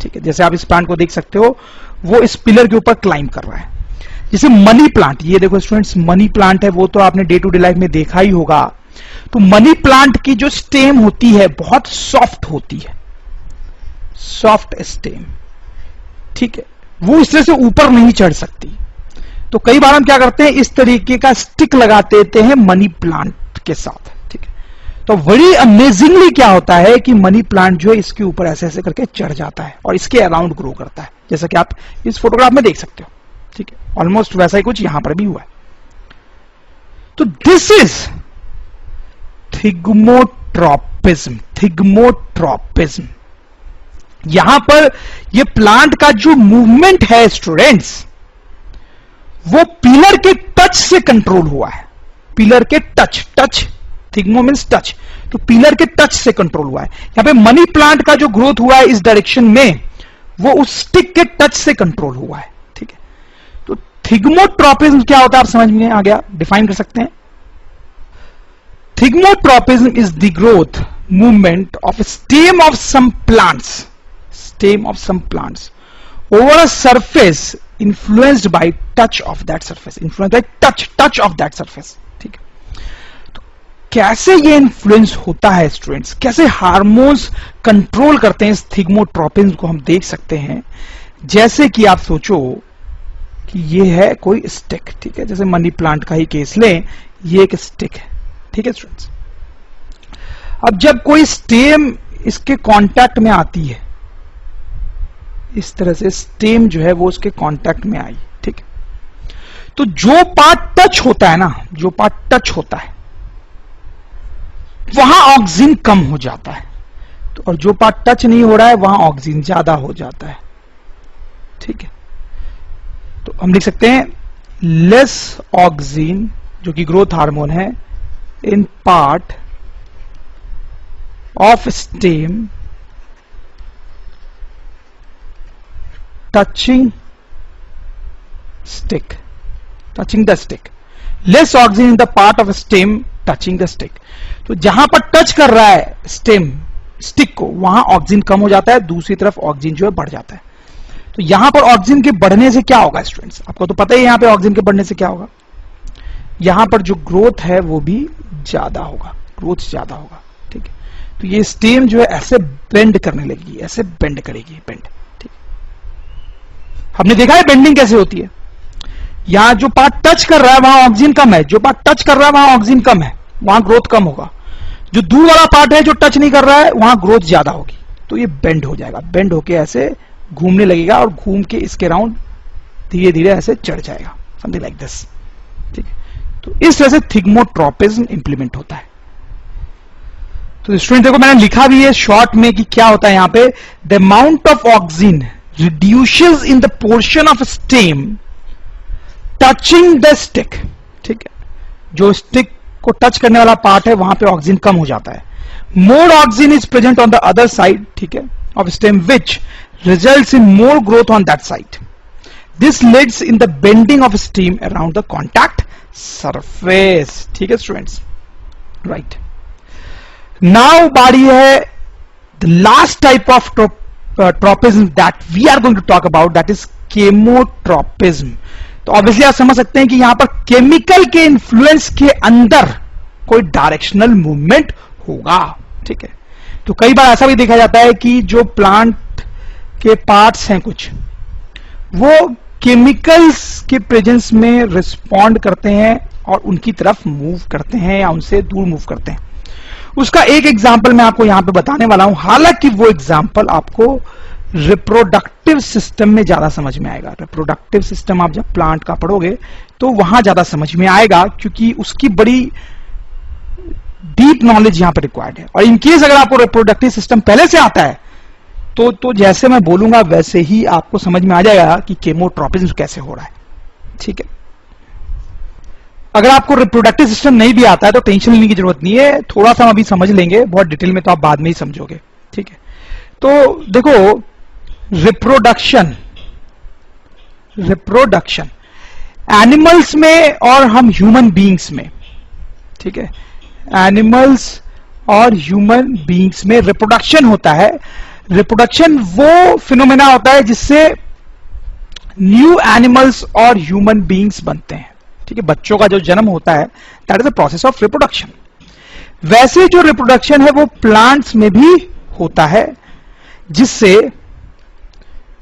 ठीक है। जैसे आप इस प्लांट को देख सकते हो, वो इस पिलर के ऊपर क्लाइंब कर रहा है। जैसे मनी प्लांट, ये देखो स्टूडेंट्स, मनी प्लांट है, वो तो आपने डे टू डे लाइफ में देखा ही होगा। तो मनी प्लांट की जो स्टेम होती है बहुत सॉफ्ट होती है, सॉफ्ट स्टेम, ठीक है, वो इस तरह से ऊपर नहीं चढ़ सकती। तो कई बार हम क्या करते हैं, इस तरीके का स्टिक लगा देते हैं मनी प्लांट के साथ, ठीक है। तो बड़ी अमेजिंगली क्या होता है कि मनी प्लांट जो है इसके ऊपर ऐसे ऐसे करके चढ़ जाता है और इसके अराउंड ग्रो करता है, जैसा कि आप इस फोटोग्राफ में देख सकते हो, ठीक है। ऑलमोस्ट वैसा ही कुछ यहां पर भी हुआ है। तो दिस इज थिग्मोट्रोपिज्म। यहां पर ये प्लांट का जो मूवमेंट है स्टूडेंट्स, वो पिलर के टच से कंट्रोल हुआ है। पिलर के टच, थिग्मो मींस टच, तो पिलर के टच से कंट्रोल हुआ है। यहां पे मनी प्लांट का जो ग्रोथ हुआ है इस डायरेक्शन में, वो उस स्टिक के टच से कंट्रोल हुआ है, ठीक है। तो थिग्मोट्रोपिज्म क्या होता है आप समझ में आ गया, डिफाइन कर सकते हैं। Thigmotropism is the growth movement of stem of some plants over a surface influenced by touch of that surface, touch of that surface, ठीक है। तो कैसे ये इन्फ्लुएंस होता है स्टूडेंट्स, कैसे हार्मोन्स कंट्रोल करते हैं इस थिग्मोट्रोपिज्म को हम देख सकते हैं। जैसे कि आप सोचो कि ये है कोई स्टिक, ठीक है, जैसे मनी प्लांट का ही केस लें, ये एक स्टिक है, ठीक है स्टूडेंट्स। अब जब कोई स्टेम इसके कांटेक्ट में आती है, इस तरह से स्टेम जो है वो उसके कांटेक्ट में आई, ठीक है, तो जो पार्ट टच होता है ना, वहां ऑक्सीजन कम हो जाता है, तो और जो पार्ट टच नहीं हो रहा है वहां ऑक्सीजन ज्यादा हो जाता है, ठीक है। तो हम लिख सकते हैं लेस ऑक्सीजन, जो कि ग्रोथ हार्मोन है, in part of stem touching the stick, less oxygen in the part of stem touching the stick. तो जहां पर टच कर रहा है स्टेम स्टिक को, वहां ऑक्सीजन कम हो जाता है, दूसरी तरफ ऑक्सीजन जो है बढ़ जाता है। तो यहां पर ऑक्सीजन के बढ़ने से क्या होगा स्टूडेंट्स, आपको तो पता ही है यहां पे ऑक्सीजन के बढ़ने से क्या होगा, यहां पर जो ग्रोथ है वो भी ज्यादा होगा, ग्रोथ ज्यादा होगा। ठीक है, तो ये स्टेम जो है ऐसे बेंड करने लगेगी, ऐसे बेंड करेगी, बेंड। ठीक, हमने देखा है बेंडिंग कैसे होती है। यहां जो पार्ट टच कर रहा है वहां ऑक्सीजन कम है, जो पार्ट टच कर रहा है वहां ऑक्सीजन कम है, वहां ग्रोथ कम होगा। जो दूर वाला पार्ट है जो टच नहीं कर रहा है वहां ग्रोथ ज्यादा होगी। तो ये बेंड हो जाएगा, बेंड होके ऐसे घूमने लगेगा और घूम के इसके राउंड धीरे धीरे ऐसे चढ़ जाएगा, समथिंग लाइक दिस। ठीक है, तो इस तरह से थिग्मोट्रोपिज्म इंप्लीमेंट होता है। तो स्टूडेंट देखो मैंने लिखा भी है शॉर्ट में कि क्या होता है यहां पे, the amount of oxygen reduces in the portion of stem touching the stick. ठीक है, जो स्टिक को टच करने वाला पार्ट है वहां पे ऑक्सीजन कम हो जाता है। More oxygen is present on the other side, ठीक है, of stem which results in more growth on that side. This leads in the bending of steam around the contact surface. ठीक है स्टूडेंट्स, राइट। नाउ बारी है the last type of tropism that we are going to talk about, that is chemotropism. तो ऑब्वियसली आप समझ सकते हैं कि यहां पर केमिकल के इन्फ्लुएंस के अंदर कोई डायरेक्शनल मूवमेंट होगा। ठीक है, तो कई बार ऐसा भी देखा जाता है कि जो प्लांट के पार्ट्स हैं कुछ, वो केमिकल्स के प्रेजेंस में रिस्पॉन्ड करते हैं और उनकी तरफ मूव करते हैं या उनसे दूर मूव करते हैं। उसका एक एग्जाम्पल मैं आपको यहां पे बताने वाला हूं, हालांकि वो एग्जाम्पल आपको रिप्रोडक्टिव सिस्टम में ज्यादा समझ में आएगा। रिप्रोडक्टिव सिस्टम आप जब प्लांट का पढ़ोगे तो वहां ज्यादा समझ में आएगा, क्योंकि उसकी बड़ी डीप नॉलेज यहां पर रिक्वायर्ड है। और इनकेस अगर आपको रिप्रोडक्टिव सिस्टम पहले से आता है तो जैसे मैं बोलूंगा वैसे ही आपको समझ में आ जाएगा कि केमोट्रोपिज्म कैसे हो रहा है। ठीक है, अगर आपको रिप्रोडक्टिव सिस्टम नहीं भी आता है तो टेंशन लेने की जरूरत नहीं है, थोड़ा सा हम अभी समझ लेंगे, बहुत डिटेल में तो आप बाद में ही समझोगे। ठीक है, तो देखो रिप्रोडक्शन एनिमल्स में और हम ह्यूमन बीइंग्स में, ठीक है, एनिमल्स और ह्यूमन बीइंग्स में रिप्रोडक्शन होता है। रिप्रोडक्शन वो फिनोमेना होता है जिससे न्यू एनिमल्स और ह्यूमन बीइंग्स बनते हैं। ठीक है, बच्चों का जो जन्म होता है that is the process of reproduction. वैसे जो रिप्रोडक्शन है वो प्लांट्स में भी होता है, जिससे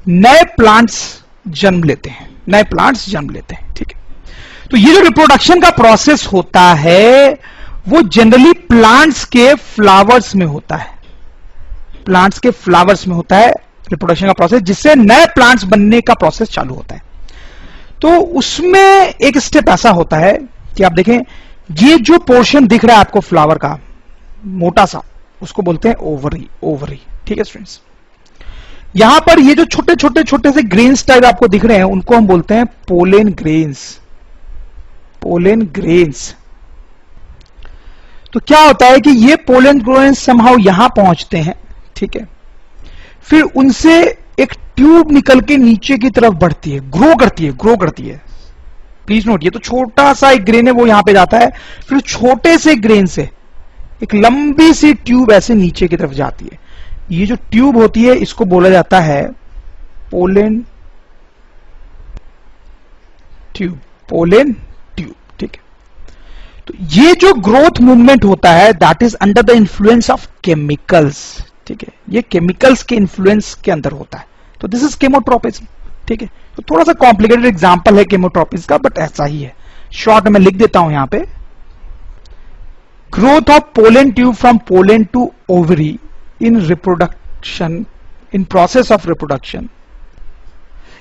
नए प्लांट्स जन्म लेते हैं, नए प्लांट्स जन्म लेते हैं। ठीक है, तो ये जो रिप्रोडक्शन का प्रोसेस होता है वो जनरली प्लांट्स के फ्लावर्स में होता है, प्लांट्स के फ्लावर्स में होता है रिप्रोडक्शन का प्रोसेस, जिससे नए प्लांट्स बनने का प्रोसेस चालू होता है। तो उसमें एक स्टेप ऐसा होता है कि आप देखें, ये जो पोर्शन दिख रहा है आपको फ्लावर का मोटा सा, उसको बोलते हैं ओवरी, ओवरी। ठीक है स्टूडेंट्स, यहां पर ये जो छोटे छोटे छोटे से ग्रेन्स टाइप आपको दिख रहे हैं उनको हम बोलते हैं पोलेन ग्रेन्स, पोलेन ग्रेन्स। तो क्या होता है कि ये पोलेन ग्रेन्स समहाउ यहां पहुंचते हैं। ठीक है, फिर उनसे एक ट्यूब निकल के नीचे की तरफ बढ़ती है, ग्रो करती है। प्लीज नोट, ये तो छोटा सा एक ग्रेन है वो यहां पे जाता है, फिर छोटे से ग्रेन से एक लंबी सी ट्यूब ऐसे नीचे की तरफ जाती है। ये जो ट्यूब होती है इसको बोला जाता है पोलेन ट्यूब, पोलेन ट्यूब। ठीक है, तो ये जो ग्रोथ मूवमेंट होता है that is under the influence of chemicals. ठीक है, ये केमिकल्स के इन्फ्लुएंस के अंदर होता है, तो दिस इज केमोट्रोपिज्म। ठीक है, तो थोड़ा सा कॉम्प्लिकेटेड एग्जांपल है केमोट्रोपिज्म का, बट ऐसा ही है। शॉर्ट में लिख देता हूं यहां पे, growth of pollen tube from pollen to ovary in reproduction, in process of reproduction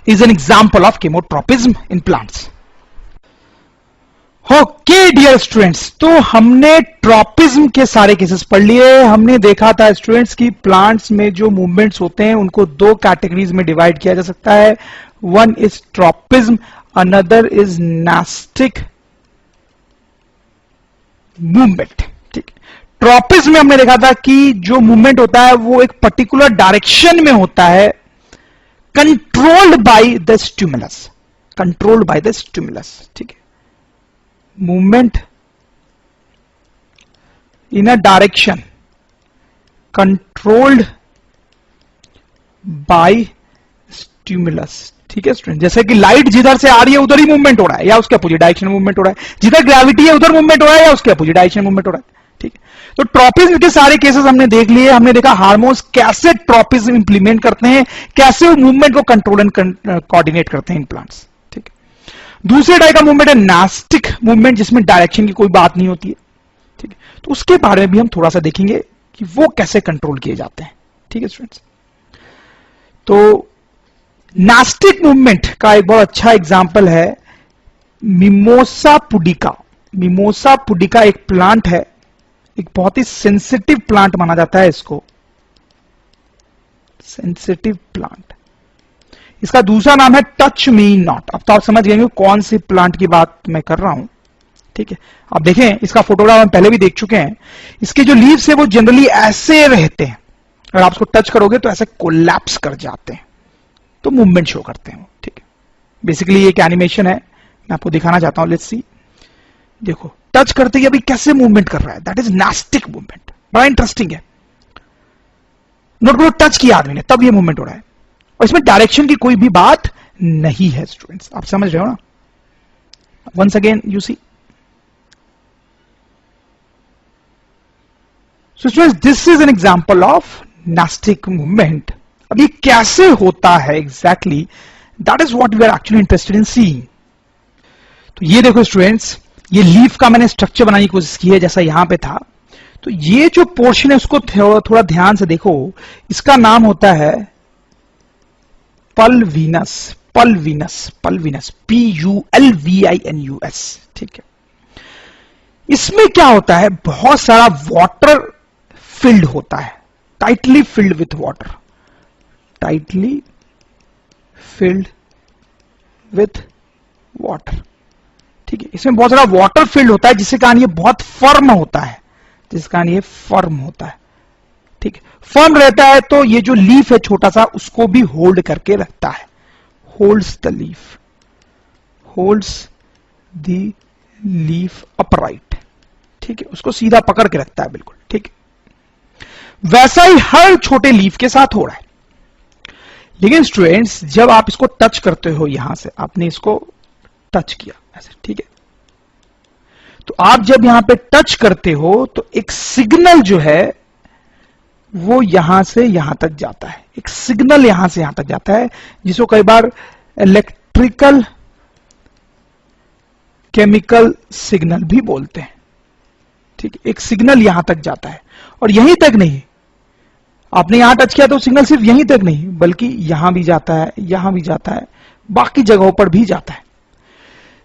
is an example of chemotropism in plants. Okay dear students, तो हमने ट्रोपिज्म के सारे केसेस पढ़ लिए। हमने देखा था स्टूडेंट्स की प्लांट्स में जो मूवमेंट्स होते हैं उनको दो कैटेगरीज में डिवाइड किया जा सकता है। One is tropism, another is nastic movement. ठीक, ट्रोपिज्म में हमने देखा था कि जो मूवमेंट होता है वो एक पर्टिकुलर डायरेक्शन में होता है, controlled by the stimulus, controlled by the stimulus. ठीक है, movement in a direction controlled by stimulus. ठीक है स्टूडेंट, जैसे कि लाइट जिधर से आ रही है उधर ही मूवमेंट हो रहा है या उसके अपोजिट डायरेक्शन में मूवमेंट हो रहा है, जिधर ग्रेविटी है उधर मूवमेंट हो रहा है या उसके अपोजिट डायरेक्शन में मूवमेंट हो रहा है. ठीक है, तो ट्रॉपिज्म के सारे केसेस हमने देख लिए. हमने देखा हार्मोन्स कैसे ट्रॉपिज्म इंप्लीमेंट करते हैं, कैसे वो मूवमेंट को कंट्रोल एंड कोऑर्डिनेट करते हैं इन प्लांट्स. ठीक है, दूसरे टाइप का मूवमेंट है नास्टिक मूवमेंट, जिसमें डायरेक्शन की कोई बात नहीं होती है. ठीक है, तो उसके बारे में भी हम थोड़ा सा देखेंगे कि वो कैसे कंट्रोल किए जाते हैं. ठीक है स्टूडेंट्स, तो नास्टिक मूवमेंट का एक बहुत अच्छा एग्जांपल है मिमोसा पुडिका. मिमोसा पुडिका एक प्लांट है, एक बहुत ही सेंसिटिव प्लांट माना जाता है इसको, सेंसिटिव प्लांट. इसका दूसरा नाम है टच मी नॉट. अब तो आप समझ गए कौन सी प्लांट की बात मैं कर रहा हूं. ठीक है, आप देखें इसका फोटोग्राफ हम पहले भी देख चुके हैं. इसके जो लीव्स है वो जनरली ऐसे रहते हैं, अगर आप उसको टच करोगे तो ऐसे कोलैप्स कर जाते हैं, तो मूवमेंट शो करते हैं. ठीक है, बेसिकली एक एनिमेशन है, मैं आपको दिखाना चाहता हूं. लेट्स सी, देखो टच करते ही अभी कैसे मूवमेंट कर रहा है. That is nastic movement. बड़ा इंटरेस्टिंग है. नोट करो, टच किया आदमी ने तब ये मूवमेंट हो रहा है, और इसमें डायरेक्शन की कोई भी बात नहीं है. स्टूडेंट्स आप समझ रहे हो ना. Once again you see, so students this is an example of nastic movement. अब ये कैसे होता है exactly, that is what we are actually interested in seeing. तो ये देखो स्टूडेंट्स, ये लीफ का मैंने स्ट्रक्चर बनाने की कोशिश की है जैसा यहां पे था. तो ये जो पोर्शन है उसको थोड़ा ध्यान से देखो. इसका नाम होता है पल्वीनस. पल्वीनस, पल्वीनस, PULVINUS. ठीक है, इसमें क्या होता है, बहुत सारा वाटर फिल्ड होता है, tightly filled with water, tightly filled with water. ठीक है, इसमें बहुत सारा वाटर फिल्ड होता है, जिसके कारण ये बहुत फर्म होता है, जिसके कारण ये फर्म होता है. ठीक है, फर्म रहता है तो ये जो लीफ है छोटा सा उसको भी होल्ड करके रखता है. Holds the leaf, holds the leaf upright. ठीक है, उसको सीधा पकड़ के रखता है बिल्कुल. ठीक है, वैसा ही हर छोटे लीफ के साथ हो रहा है. लेकिन स्टूडेंट्स जब आप इसको टच करते हो, यहां से आपने इसको टच किया ऐसे. ठीक है, तो आप जब यहां पे टच करते हो तो एक सिग्नल जो है वो यहां से यहां तक जाता है. एक सिग्नल यहां से यहां तक जाता है, जिसको कई बार इलेक्ट्रिकल केमिकल सिग्नल भी बोलते हैं. ठीक है, एक सिग्नल यहां तक जाता है, और यहीं तक नहीं, आपने यहां टच किया तो सिग्नल सिर्फ यहीं तक नहीं बल्कि यहां भी जाता है, यहां भी जाता है, बाकी जगहों पर भी जाता है.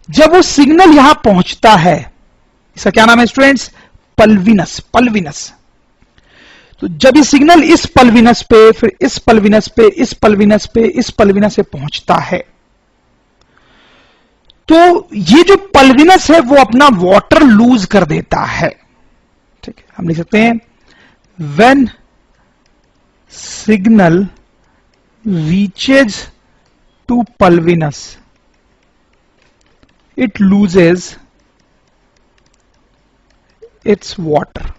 जब वो सिग्नल यहां पहुंचता है, इसका क्या नाम है स्टूडेंट्स, पल्वीनस. पल्वीनस. तो जब ये सिग्नल इस पल्वीनस पे, फिर इस पल्वीनस पे, इस पल्वीनस पे, इस पल्वीनस पे पहुंचता है, तो ये जो पल्वीनस है वो अपना वाटर लूज कर देता है. ठीक है, हम लिख सकते हैं when signal reaches to pulvinus it loses its water.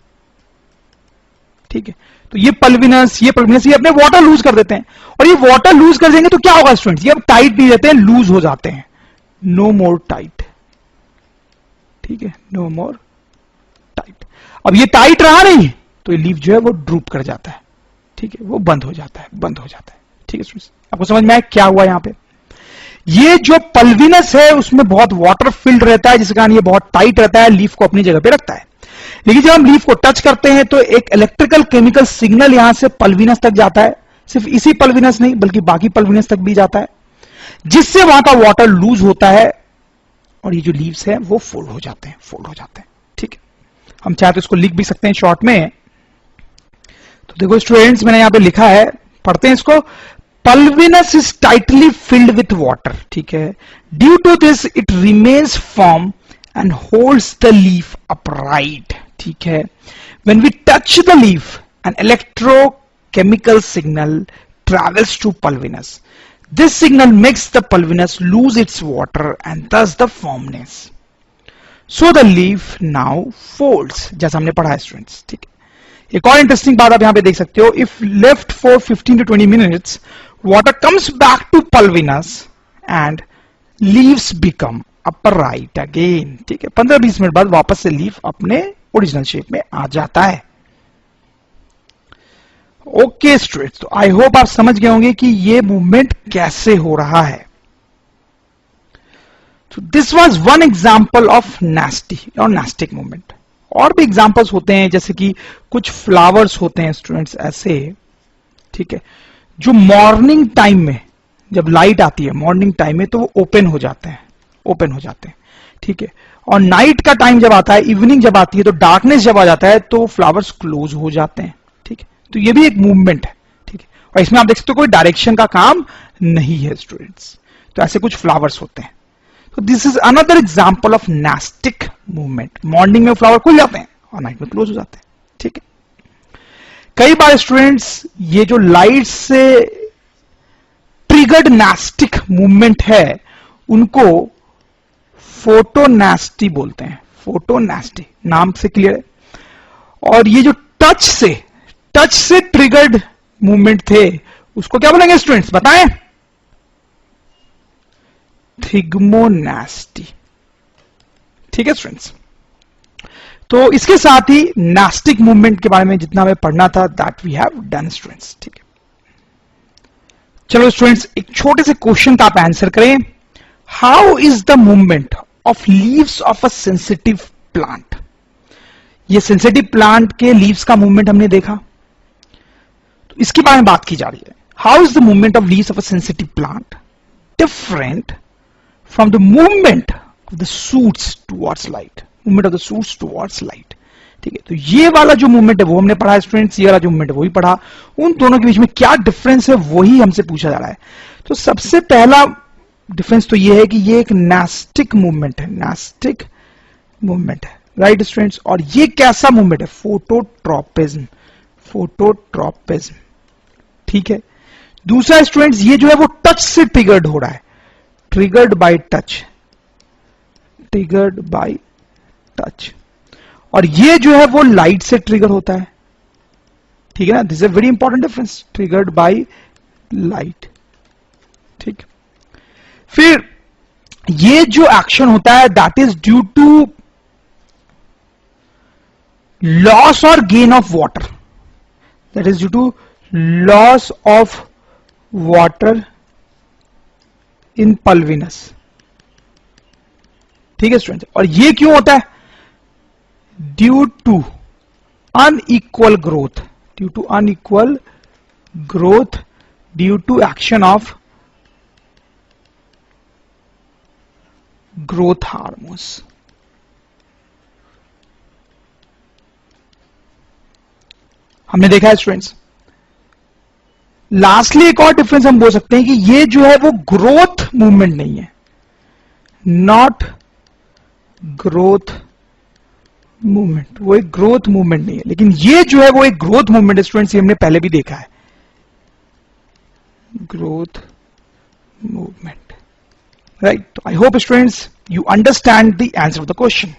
ठीक है, तो ये पल्वीनस ये अपने वाटर लूज कर देते हैं, और ये वाटर लूज कर देंगे तो क्या होगा स्टूडेंट्स, ये अब टाइट नहीं रहते हैं, लूज हो जाते हैं. नो मोर टाइट. ठीक है, नो मोर टाइट. अब ये टाइट रहा नहीं तो ये लीफ जो है वो ड्रूप कर जाता है. ठीक है, वो बंद हो जाता है, बंद हो जाता है. ठीक है स्टूडेंट्स, आपको समझ में आया क्या हुआ यहां पे. ये जो पल्वीनस है उसमें बहुत वाटर फिल्ड रहता है, जिसके कारण ये बहुत टाइट रहता है, लीफ को अपनी जगह पे रखता है. लेकिन जब हम लीफ को टच करते हैं तो एक इलेक्ट्रिकल केमिकल सिग्नल यहां से पल्वीनस तक जाता है. सिर्फ इसी पल्वीनस नहीं बल्कि बाकी पल्वीनस तक भी जाता है, जिससे वहां का वाटर लूज होता है, और ये जो लीव्स है वो फोल्ड हो जाते हैं, फोल्ड हो जाते हैं. ठीक है, हम चाहे तो इसको लिख भी सकते हैं शॉर्ट में. तो देखो स्टूडेंट्स, मैंने यहां पे लिखा है, पढ़ते हैं इसको. Pulvinus is tightly filled with water. ठीक है, due to this it remains firm and holds the leaf upright. ठीक है, when we touch the leaf an electrochemical signal travels to pulvinus. This signal makes the pulvinus lose its water and thus the firmness. So the leaf now folds, जैसा हमने पढ़ा है स्टूडेंट्स। ठीक है, एक और इंटरेस्टिंग बात आप यहां पे देख सकते हो, if left for 15 to 20 minutes water comes back to pulvinus and leaves become upright again। ठीक है, 15-20 मिनट बाद वापस से लीफ अपने ओरिजिनल शेप में आ जाता है। ओके स्टूडेंट्स, तो आई होप आप समझ गए होंगे कि ये मूवमेंट कैसे हो रहा है। तो this was one example of nasty और नास्टिक मूवमेंट। और भी एग्जांपल्स होते हैं, जैसे कि कुछ फ्लावर्स होते हैं स्टूडेंट्स ऐसे, ठीक है, जो मॉर्निंग टाइम में जब लाइट आती है मॉर्निंग टाइम में तो वो ओपन हो जाते हैं, ठीक है, और नाइट का टाइम जब आता है, इवनिंग जब आती है, तो डार्कनेस जब आ जाता है तो फ्लावर्स क्लोज हो जाते हैं। ठीक है, तो ये भी एक मूवमेंट है। ठीक है, और इसमें आप देख सकते हो कोई डायरेक्शन का काम नहीं है स्टूडेंट्स। तो ऐसे कुछ फ्लावर्स होते हैं। तो this is another example of nastic movement. Morning में फ्लावर खुल जाते हैं और नाइट में क्लोज हो जाते हैं। ठीक है, कई बार स्टूडेंट्स ये जो लाइट से ट्रिगर्ड नास्टिक मूवमेंट है उनको फोटोनास्टी बोलते हैं। फोटोनास्टी नाम से क्लियर है। और ये जो टच से ट्रिगर्ड मूवमेंट थे उसको क्या बोलेंगे स्टूडेंट्स, बताएं? थिग्मोनास्टी। ठीक है स्टूडेंट्स, तो इसके साथ ही नास्टिक मूवमेंट के बारे में जितना हमें पढ़ना था that we have done students. ठीक है, चलो स्टूडेंट्स एक छोटे से क्वेश्चन का आप आंसर करें। How is the movement of leaves of a sensitive plant? ये सेंसिटिव प्लांट के लीव्स का मूवमेंट हमने देखा, तो इसके बारे में बात की जा रही है। How is the movement of leaves of a sensitive plant different from the movement of the suits towards light? Movement of the suits towards light. ठीक है, तो ये वाला जो मूवमेंट है वो हमने पढ़ा है स्टूडेंट्स, ये वाला जो मूवमेंट है वो ही पढ़ा। उन दोनों के बीच में क्या डिफरेंस है वही हमसे पूछा जा रहा है। तो सबसे पहला डिफरेंस तो ये है कि ये एक नास्टिक मूवमेंट है, नास्टिक मूवमेंट है, राइट स्टूडेंट्स। और ये कैसा मूवमेंट है? Phototropism, phototropism. ठीक है, दूसरा स्टूडेंट्स ये जो है वो टच से ट्रिगर्ड हो रहा है, triggered by touch, triggered by touch. और ये जो है वो लाइट से ट्रिगर होता है। ठीक है ना, this is a very important difference, triggered by light. ठीक, फिर ये जो एक्शन होता है that is due to loss और gain of water, that is due to loss of water in pulvinus. ठीक है स्टूडेंट्स, और ये क्यों होता है? Due to unequal growth, due to unequal growth, due to action of growth hormones. हमने देखा है स्टूडेंट्स। लास्टली एक और डिफरेंस हम बोल सकते हैं कि ये जो है वो ग्रोथ मूवमेंट नहीं है, नॉट ग्रोथ मूवमेंट, वो एक ग्रोथ मूवमेंट नहीं है, लेकिन ये जो है वो एक ग्रोथ मूवमेंट है स्टूडेंट्स, ये हमने पहले भी देखा है, growth movement, right. I hope students you understand the answer of the question.